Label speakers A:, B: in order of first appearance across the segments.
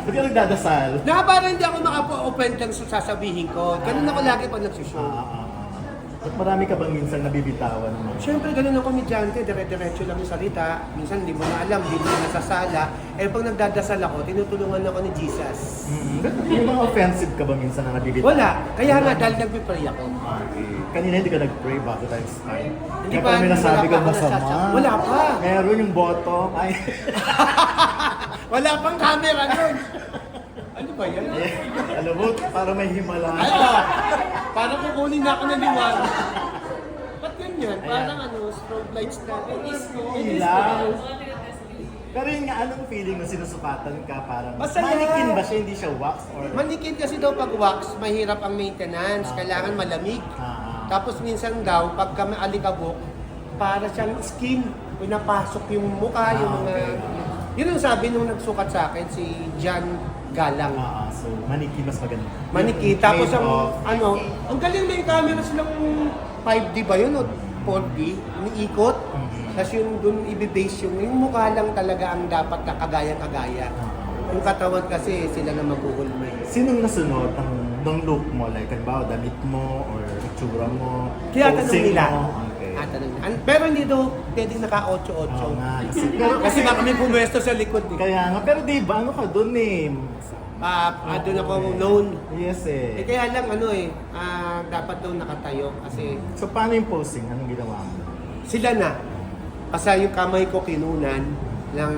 A: Hindi ka nagdadasal.
B: Na parang hindi ako maka-open kang sasabihin ko. Ganun ako lagi pag nagsushow.
A: At marami ka bang minsan nabibitawan mo?
B: Siyempre, ganun ang komedyante, dire-diretso lang yung salita. Minsan, hindi mo na alam, hindi mo na nasasala. Eh, pag nagdadasal ako, tinutulungan ako ni Jesus.
A: Yung mga offensive ka ba minsan na nabibitawan?
B: Wala. Kaya nga, dahil nagpipray ako.
A: Okay. Kanina hindi ka nag-pray bago tayo start.
B: Hindi
A: Kaya
B: pa,
A: parang may nasabi
B: wala
A: ka
B: pa ako
A: masama.
B: nasasabi. Wala pa.
A: Meron yung boto. Ay.
B: Wala pang camera nun. Ano ba yan?
A: Alam mo, parang may himala.
B: Ay, parang kukunin na ako ng liwanag. Ba't ganyan? Parang strobe lights na.
A: Ilaw. Pero yun nga, anong feeling na sinusukatan ka? Parang
B: Masaya.
A: manikin ba siya? Hindi siya wax? Or...
B: Manikin kasi daw pag wax, mahirap ang maintenance. Kailangan malamig. Tapos minsan daw, pagka may alikabok, para siyang skin. Pinapasok yung mukha, yung mga... Yun ang sabi nung nagsukat sa akin, si John Galang.
A: So, maniki mas maganda.
B: Maniki. Tapos ang galing na yung camera silang 5D ba yun o 4D? Umiikot. Tapos yung dun ibibase yung mukha lang talaga ang dapat na kagaya-kagaya. Yung katawan kasi sila na maghuhulme.
A: Sinong nasunod ng look mo? Like, halimbawa, damit mo or itsura mo?
B: Kaya tanong
A: posing
B: nila.
A: mo? Okay.
B: Pero hindi daw pwedeng naka-8-8.
A: Oo nga.
B: Kasi baka may pumwesto sa likod eh.
A: Kaya nga, pero di ba, ano ka dun eh?
B: Doon ako known.
A: Yes eh.
B: Kaya lang dapat daw nakatayo kasi
A: So, paano yung posing? Anong ginawa mo?
B: sila na. Kasi yung kamay ko kinunan ng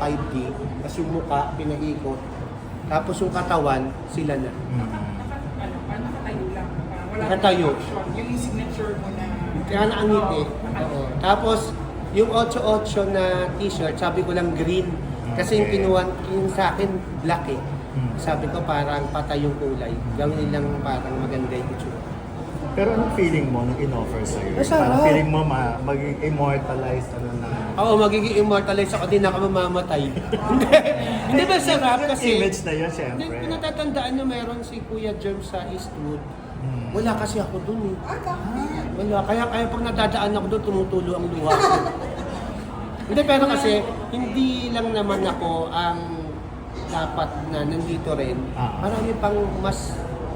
B: 5D, tapos yung mukha pinaikot, tapos yung katawan, sila na.
C: Nakatayo lang. Wala
B: Nakatayo.
C: action. Yung signature mo na...
B: Kaya naangit eh. Oo. Tapos, yung 8-8 na t-shirt, sabi ko lang green. Kasi yung kinuha, yung sa akin, black eh. Sabi ko parang patay yung kulay. Gawin lang parang maganda yung itsura.
A: Pero anong feeling mo nung in-offer sa'yo?
B: Masarap.
A: Parang feeling mo maging immortalized na?
B: Oo, magiging immortalize ako, din ako mamamatay. Hindi ba sarap kasi...
A: Image na yun,
B: Hindi,
A: syempre.
B: natatandaan nyo meron si Kuya Germ sa Eastwood. Wala kasi ako dun eh. Wala. Kaya pag nadadaan ako doon, tumutulo ang luha ko. Hindi, pero kasi, hindi lang naman ako ang dapat na nandito rin. Marami pang mas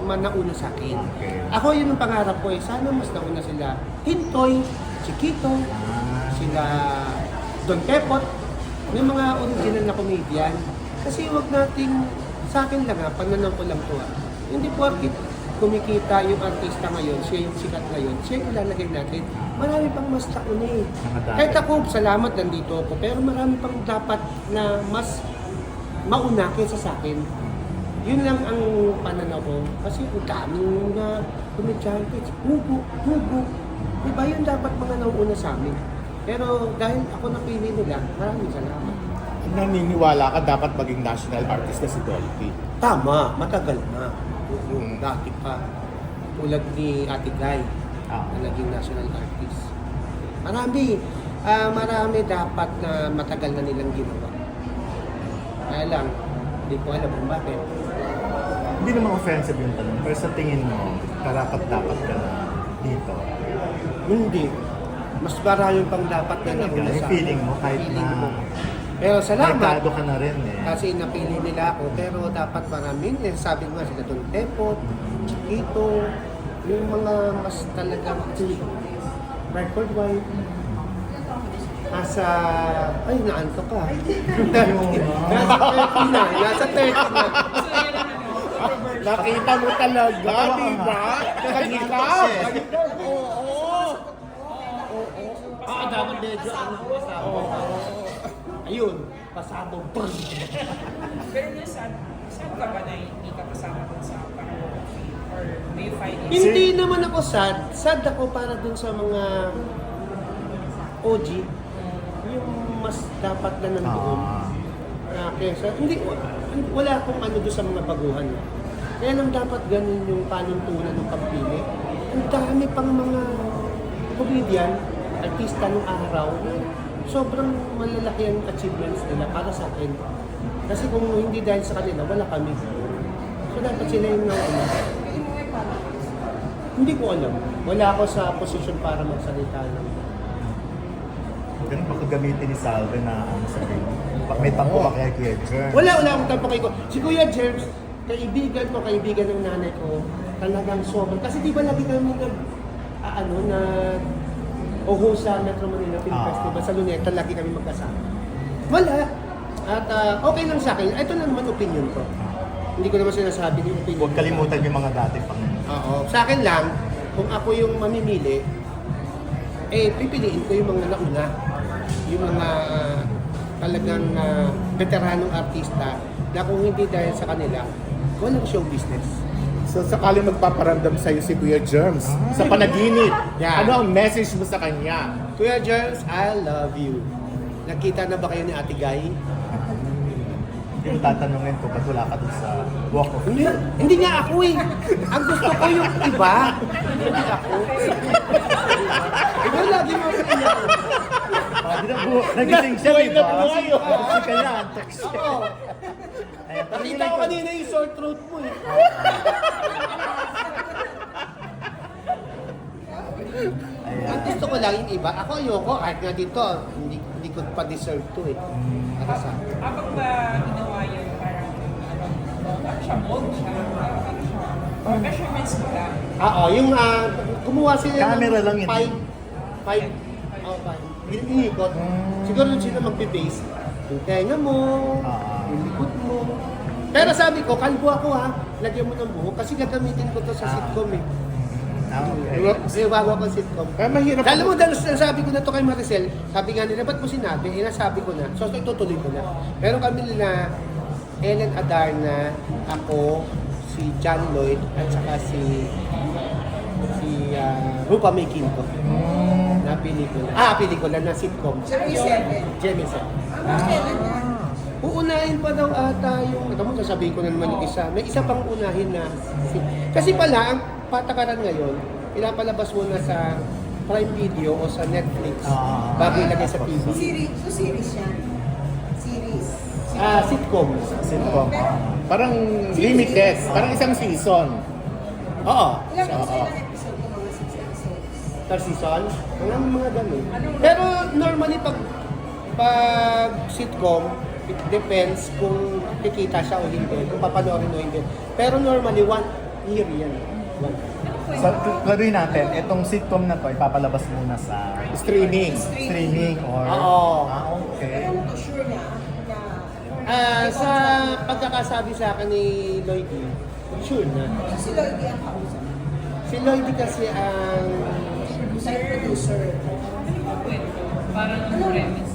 B: nauna sa akin.
A: Okay.
B: Ako yun ang pangarap ko eh. Sana mas nauna sila. Hintoy, Chiquito, sila Don Pepot, may mga original na comedian. Kasi wag nating, sa akin lang pananaw ko lang to hindi porkit kumikita yung artista ngayon, siya yung sikat ngayon, siya yung ilalagay natin. Marami pang mas nauna eh. Kahit ako, salamat nandito ako, pero marami pang dapat na mas mauna kaysa sa akin. Yun lang ang pananaw ko. Kasi ang daming komedyante, hugo. Diba yun dapat mga nauuna sa amin. Pero dahil ako napili nila, maraming salamat.
D: Naniniwala ka dapat maging national artist na si Dolphy.
B: Tama, matagal na. Yung dati pa. Tulad ni Ate Guy, na naging national artist. Marami dapat na matagal na nilang ginawa. Kaya lang, hindi ko alam kung bakit.
A: Hindi naman offensive yung tanong, pero sa tingin mo, karapat-dapat ka na dito.
B: Hindi. Mas marami pang dapat na nauna
A: Yung
B: sa
A: feeling mo, kahit
B: feeling
A: na
B: mo. Pero salamat.
A: Merkado ka na rin eh.
B: Kasi napili nila ako, pero dapat marami. Sabi ko nga sila Don Tepot, Chiquito, yung mga mas talagang record wide. Ay, naanto ka. Nasa 30 na.
D: Nakita mo talaga, di ba? Nagikaw!
B: Dapat medyo ayun, pasabog.
C: Pero sad ka ba na hindi ka kasama dun sa pang-movie? Or may fighting?
B: Hindi naman ako sad. Sad ako para dun sa mga OG. Yung mas dapat na nandoon. Kesa, wala akong doon sa mga baguhan. Kaya lang dapat ganun yung panuntunan ng pagpili. Ang dami pang mga comedian, artista ng araw, sobrang malalaki ang achievements nila para sa akin. Kasi kung hindi dahil sa kanila, wala kami. So dapat sila yung Hindi ko alam. Wala ako sa posisyon para magsalita lang.
A: Ganun ba kagamitin ni Salve na sa May tampo ba kaya Kuya Jer?
B: Wala akong tampo kay ko. Si Kuya Jerbs, kaibigan ng nanay ko, talagang sobrang. Kasi di ba lagi kami nag sa Metro Manila Film Festival sa Luneta, lagi kami magkasama. Wala. At okay lang sa akin. Ito na naman opinion ko. Hindi ko naman sinasabi yung opinion.
A: Huwag kalimutan yung mga dati pang...
B: Oo. Sa akin lang, kung ako yung mamimili, pipiliin ko yung mga nauna. Yung mga talagang veteranong artista na kung hindi dahil sa kanila, walang show business.
D: So sakali magpaparamdam sa'yo si Kuya Germs sa panaginip,
B: Yeah.
D: ano ang message mo sa kanya?
B: Kuya Germs, I love you. Nakita na ba kayo ni Ate Guy?
A: Hindi mo tatanungin ko ba't wala ka dun sa walk of
B: Hindi nga ako eh. Ang gusto ko yung iba. Hindi ako. Ikaw lagi mo sa kanya.
A: Nagising siya,
D: Buhay
A: di
D: na
A: ba?
D: buhay, oh.
A: Kasi kaya, antok siya.
B: Oo.
A: Ayan,
B: Nakita ko kanina yung sore throat mo eh. Ang gusto ko lang yung iba. Ako ayoko. Kahit nga dito, hindi ko pa deserve to eh. Para sa akin.
C: Habang ba ginawa yung parang, ano siya, mold siya, parang siya, or measurements mo lang.
B: Yung kumuha sila
A: Camera lang yun.
B: five. Iniikot. Siguro doon sila magbe-base. Yung tenga mo, yung likod mo. Pero sabi ko, kalbo ako ha, lagyan mo ng buhok kasi gagamitin ko to sa sitcom eh.
A: Okay.
B: Bago ako sitcom.
D: Kaya mahirap.
B: Alam mo, dahil sabi ko na to kay Maricel, sabi nga nila, ba't mo sinabi? Nasabi ko na. So, itutuloy ko na. Pero kami nila, Ellen Adarna, ako, si John Lloyd, at saka si Rupa May Quinto. Na pelikula. Pelikula na sitcom. Jemmy 7. Uunahin pa daw ata yung, ito mo, sasabihin ko na naman yung isa. May isa pang unahin na. Kasi pala, ang patakaran ngayon, pinapalabas mo na sa Prime Video o sa Netflix bago ilagay sa TV.
E: Series yan. Series.
B: Sitcom.
A: Sitcom.
D: Parang limited, parang isang season.
B: Oo.
E: Ilang episode ko? Mga 6 episodes.
B: Per season. Mga ganun. Pero normally pag sitcom, it depends kung kikita siya o hindi, kung papanoorin o hindi. Pero normally, 1 year yan.
A: So, klaruin natin, itong sitcom na to, ipapalabas muna sa
D: Streaming.
A: streaming or...
B: Oo.
A: Okay.
E: Pero to sure na
B: Sa pagkakasabi sa akin ni Lloydie, sure na.
E: si Lloydie ang kausap.
B: Si Lloydie kasi ang
E: Producer.
C: Parang premise.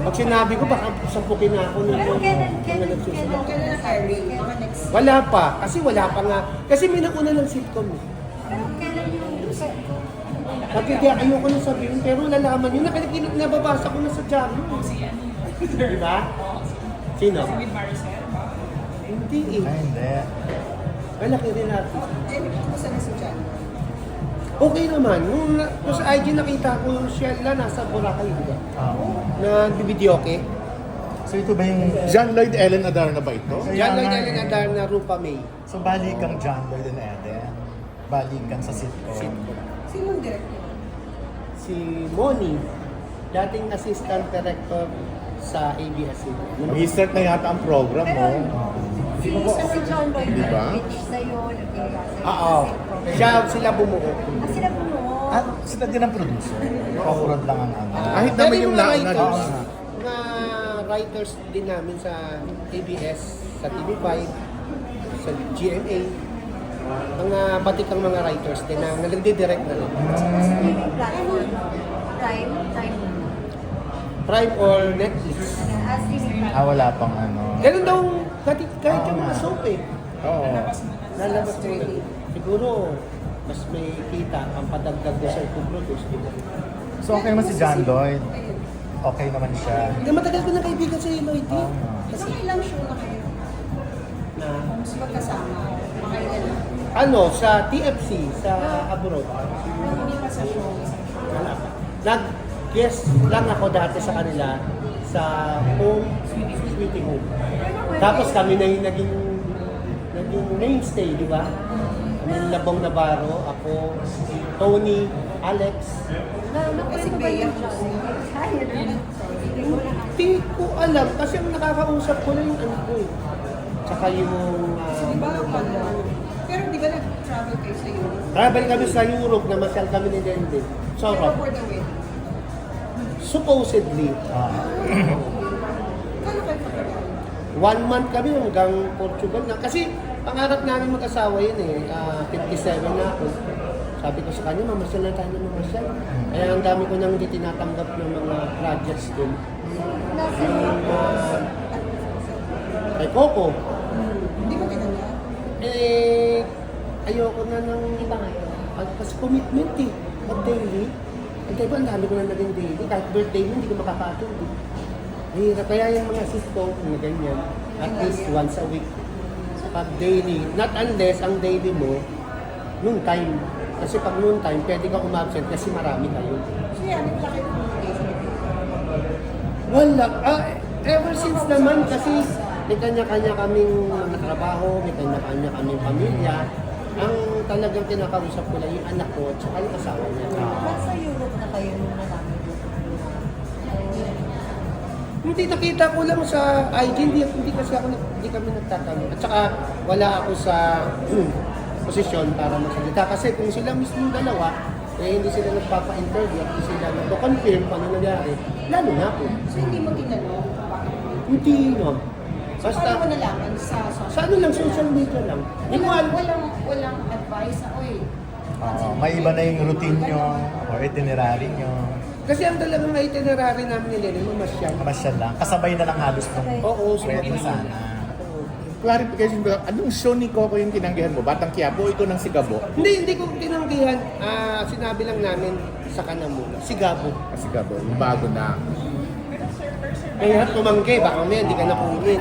B: pag sinabi ko, baka sampukin na ako nung
E: Kailan
B: nagsusunod.
E: kailan na hiring? Mga next.
B: Wala pa. Kasi wala pa nga. Kasi may nauna ng sitcom.
E: Pero kailan yung sitcom?
B: Bakit ayoko na sabihin, pero nalaman yun. Nababasa ko na sa journal.
C: Si ano,
B: Di ba? Sino?
C: with Maricel ba?
B: Hindi eh.
A: Ay, hindi.
B: Malaki rin natin.
E: Kumusta na si John?
B: Okay naman. Nung sa IG nakita ko siya nasa Boracay, di ba? Nag-videoke.
A: So ito ba yung...
D: John Lloyd Ellen Adarna ba ito?
A: So,
B: Yan
A: yan
B: lang
A: nga
B: yung
A: eh.
B: nadar na Rupa May.
A: So balikan John Lloyd and Eden. Balikan sa sitcom.
E: Sinong director?
B: Si Moni, dating assistant director sa ABS-CBN.
D: Mag-start na yata ang program mo.
E: Si John Lloyd
D: Di ba?
E: nag-pitch sa'yo, nag-iwasa.
B: Oo. Sila bumuo.
E: Sila bumuo.
A: Sila din ang producer. Off-road lang ang ano.
D: Kahit
B: Pero
D: naman yung
B: mga
D: nauna
B: writers,
A: doon.
B: mga writers din namin sa ABS, sa TV5, sa GMA, mga batikang mga writers din na nagdi-direct na rin.
E: Streaming platform. Prime.
B: Prime or Netflix.
E: Streaming platform.
A: Wala pang ano.
B: Ganun daw, kahit yung mga soap eh.
D: Oo.
B: Lalabas mo na. Siguro, mas may kita ang padagdag na siya kung produce.
A: So okay naman si John Lloyd. Okay naman siya.
B: Hindi, matagal ko na kaibigan si Lloyd eh.
E: Kasi ilang show na kayo?
B: Na,
E: Mas magkasama. Makailan na.
B: ano, sa TFC, sa abroad.
E: Hindi pa sa show.
B: Wala pa. Nag-guest lang ako dati sa kanila sa home, sweetie home. Tapos kami na yung naging mainstay, di ba? Kami Labong Navarro, ako, Tony, Alex.
E: Kasi ba yung show?
B: ko alam kasi ang nakakausap ko lang yung anak ko eh. Tsaka yung...
E: Di ba, pero di ba nag-travel kayo sa Europe?
B: travel kami sa Europe, namasyal kami ni Dende.
E: Pero
B: Sarap.
E: for the wedding.
B: Supposedly,
E: Kano kayo pagkagal?
B: 1 month kami hanggang Portugal na. Kasi pangarap namin mag-asawa yun eh. 57 na ako. Sabi ko sa kanya, mamasyal na tayo na mamasyal. Kaya ang dami ko nang hindi tinatanggap ng mga projects din. Yung kay Coco,
E: Hindi mo tinanggap?
B: eh, ayoko na ng iba ngayon. Kasi commitment eh. Mag-daily. Ang diba, ang dami ko na naging daily. Kahit birthday mo, hindi ko makakatulog. Mahirap. Kaya yung mga sitcom na ganyan, at least once a week. Pag daily, not unless ang daily mo, noon time. Kasi pag noon time, pwede ka umabsent kasi marami kayo.
E: So yan, naglaki ng communication.
B: Wala. Ever since naman kasi may kanya-kanya kaming mga trabaho, may kanya-kanya kaming pamilya. Ang talagang kinakausap ko lang yung anak ko at saka yung asawa niya.
E: Ba't sa Europe na kayo nung nalaman mo?
B: Hindi, nakita ko lang sa IG, hindi kasi ako, hindi kami nagtatanong. At saka wala ako sa posisyon para magsalita. Kasi kung sila mismo dalawa, eh hindi sila nagpapa-interview at hindi sila nagpo-confirm paano nangyari, lalo na ako.
E: So hindi mo tinanong kung bakit mo?
B: Hindi no.
E: So paano
B: Basta,
E: mo nalaman sa social?
B: sa ano lang, social media lang. Hindi ko alam.
E: Walang advice na, oy,
A: May iba na yung routine nyo or itinerary nyo.
B: Kasi ang talagang itinerary namin ni Lenny, mamasyal.
A: Masyal lang. Kasabay na lang halos itong
B: Oo,
A: wedding sana.
D: Clarification ko, anong show ni Coco yung tinanggihan mo? Batang Quiapo o ito ng Sigabo?
B: Hindi ko tinanggihan. Sinabi lang namin sa kanila muna. Si Gabo.
D: Sigabo, yung bago na.
C: Pero sir,
B: Kaya tumanggi, baka may hindi ka nakunin.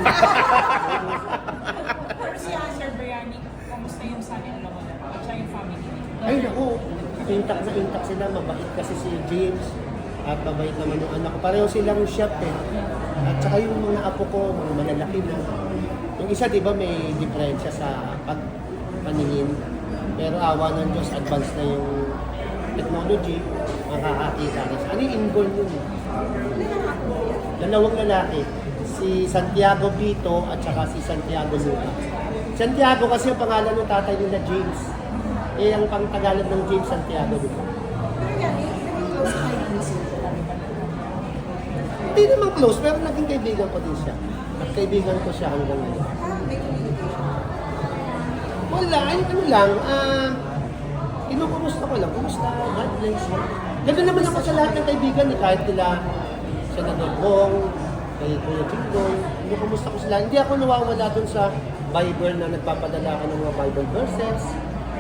C: Pero si Sir Brianni, kamusta yung son-in-law mo na? At siya yung family niya?
B: Ay naku, intact na intact sila. Mabait kasi si James. At mabait naman yung anak ko. Pareho silang chef eh. At saka yung mga apo ko, mga malalaki na. Yung isa, di ba, may diferensya sa pagpaningin. Pero awa ng Diyos, advanced na yung technology. Makakakita na siya. Ano yung inborn yun? Dalawang lalaki. Si Santiago Vito at saka si Santiago Luca. Santiago kasi ang pangalan ng tatay nila, James. Eh, ang pang-Tagalog ng James, Santiago Luca.
E: pero yan, close kayo ni Sir.
B: Hindi naman close, pero naging kaibigan ko din siya. At kaibigan ko siya hanggang ngayon.
E: May communication.
B: Wala, ano lang, kinukumusta ko lang. Kumusta? God bless you. Ganoon naman ako sa lahat ng kaibigan ni kahit nila Senador Bong, kay Kuya Chingdon. Kinukumusta ko sila. Hindi ako nawawala dun sa Bible na nagpapadala ka ng mga Bible verses.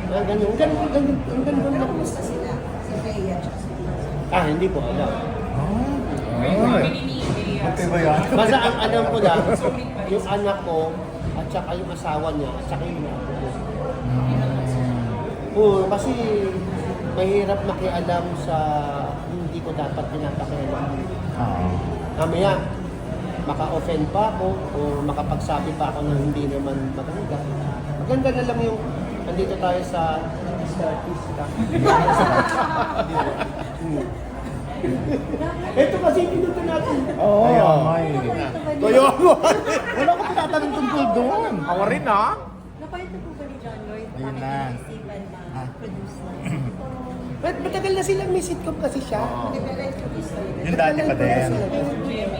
B: Ganun lang.
E: Kumusta sila? Si Bea at si
B: Hindi po alam.
C: Yung family ni Bea.
A: Magkaiba yan.
B: Basta ang alam ko lang, yung anak ko, at saka yung asawa niya, at saka yung anak ko. Oo, kasi mahirap makialam sa hindi ko dapat pinapakialam. Mamaya, maka-offend pa ako o makapagsabi pa ako ng hindi naman maganda. Maganda na lang yung nandito tayo sa artista. Ito kasi pinuto natin.
D: Oo.
A: Kaya may.
D: Kaya mo.
A: Wala ko tinatanong tungkol doon.
D: Ako rin ha?
E: Nakwento po ba ni John Lloyd?
A: Ayun na.
E: Steven na
A: Ah.
E: produce na.
B: Matagal na silang may sitcom kasi siya.
A: Yung dati pa din.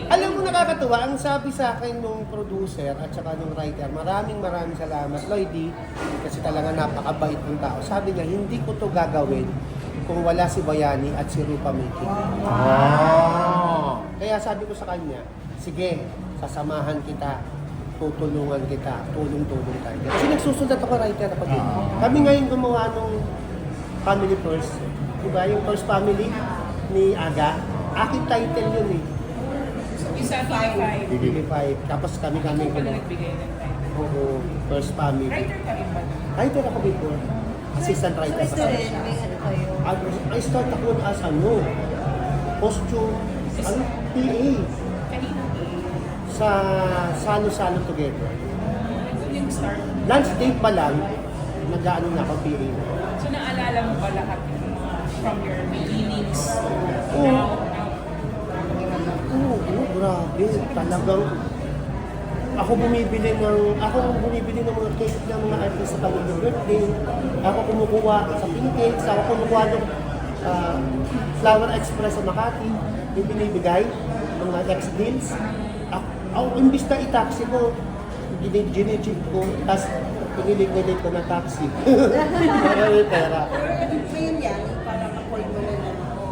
B: Alam mo, nakakatuwa, ang sabi sa akin nung producer at saka nung writer, maraming salamat, Lloydie, kasi talaga napakabait ng tao. Sabi niya, hindi ko to gagawin kung wala si Bayani at si Rupa Miki. Kaya sabi ko sa kanya, sige, sasamahan kita, tutulungan kita, tulong-tulong tayo. Kasi nagsusulat ako writer ako din. Kami ngayon gumawa nung Family First. Diba? Yung First Family ni Aga. Aking title yun eh.
C: Yung sa TV5.
B: TV5. Tapos kami
C: Ikaw pala
B: gumawa.
C: nagbigay ng time.
B: Oo, First Family.
C: Writer ka rin ba?
B: Writer ako before. Assistant writer
E: So,
B: sa
E: rin, may ano kayo?
B: I start ako as costume, PA.
C: Kanina.
B: Sa Salo-Salo Together.
C: Doon yung start.
B: Lunch date pa lang, nag-ano na ako PA.
C: So naalala mo ba lahat yung mga from your beginnings?
B: Oo.
C: Now,
B: Oo, Grabe, talagang ako bumibili ng mga cake ng mga artist sa kanilang birthday. Ako kumukuha sa pink cakes, ako kumukuha ng Flower Express sa Makati, yung binibigay, mga next deals. Ako imbis na i-taxi ko, ginichip ko, tapos pinilig-nilig ko ng taxi. Para may pera.
E: Pero ngayon yan, parang apoy mo na lang ako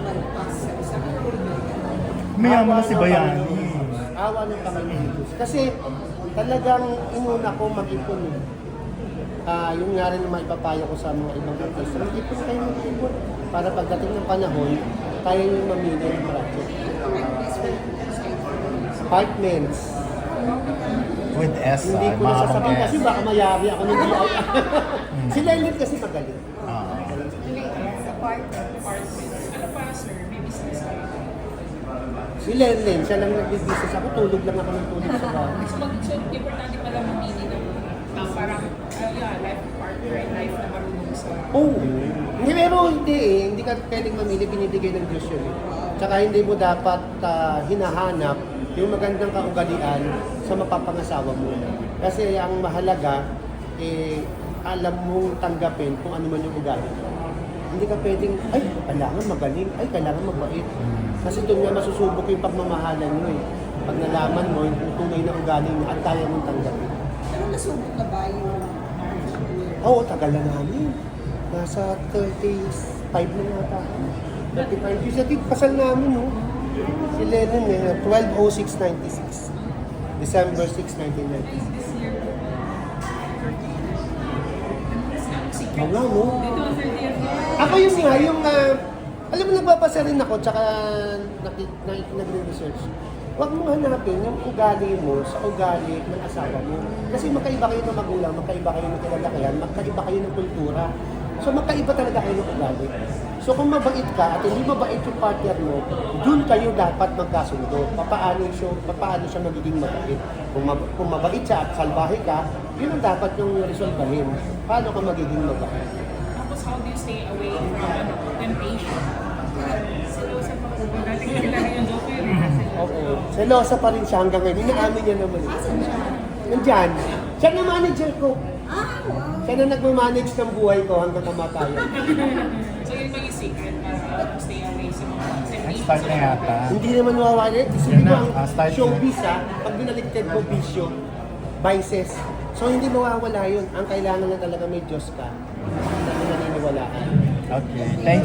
E: malpas sa isang
A: Mayaman na si Bayani.
B: Awa ng Panginoon Diyos. Kasi talagang inuna ko mag-ipon. Yung nga rin maipapayo ko sa mga ibang artista, mag-ipon kayo mag-ipon para pagdating ng panahon, tayo yung mamili ng project. Apartments.
A: With S,
B: Hindi ko nasasabihin
A: mahabang
B: kasi
A: S.
B: baka mayari ako ng DIY. Si Lennon kasi magaling.
C: Ano pa, sir? May business kayo?
B: Si Lennon, siya lang nag-business ako, tulog lang ako ng tulog sa bahay.
C: So, importante pala mamili ng parang, life partner and life na marunong sa...
B: Oo. Hindi, pero hindi eh. Hindi ka pwedeng mamili, binibigay ng Diyos yun eh. Tsaka hindi mo dapat hinahanap yung magandang kaugalian sa mapapangasawa mo. Kasi ang mahalaga, alam mong tanggapin kung ano man yung ugali. Hindi ka pwedeng, ay, kailangan magaling, ay, kailangan mabait. Kasi doon nga masusubok yung pagmamahalan mo eh. Pag nalaman mo yung tunay na ugali mo at kaya mong tanggapin.
E: Pero nasubok na ba yung
B: Oo, tagal na namin. Nasa 35 na yata. 35 years. At kasal namin, no? Si Lennon, 12/06/96. December 6, 1996. Oo nga, no? Ako yung nga, alam mo, nagbabasa rin ako, tsaka nag-research. Huwag mo hanapin yung ugali mo sa ugali ng asawa mo. Kasi magkaiba kayo ng magulang, magkaiba kayo ng kinalakihan, magkaiba kayo ng kultura. So magkaiba talaga kayo ng ugali. So kung mabait ka at hindi mabait yung partner mo, dun kayo dapat magkasundo. Papaano siya magiging mabait. Kung mabait siya at salbahe ka, yun ang dapat yung resolvahin. Paano ka magiging mabait?
C: Tapos, how do you stay away from temptation? Selosa pa po ba natin kilala yung joke yun?
B: Oo. Selosa pa rin siya hanggang ngayon. Inaamin niya naman. Nandyan. Siya na manager ko. Siya na nagmamanage ng buhay ko hanggang kamatayan.
C: So, yun ba yung secret para stay away sa mga temptation?
A: Start na yata.
B: Hindi naman mawawala. Kasi
A: Yun
B: di ba
A: na,
B: ang
A: start na.
B: showbiz pag binaligtad mo bisyo, vices. So hindi mawawala yun. Ang kailangan na talaga may Diyos ka na naniniwalaan.
A: Okay. Thank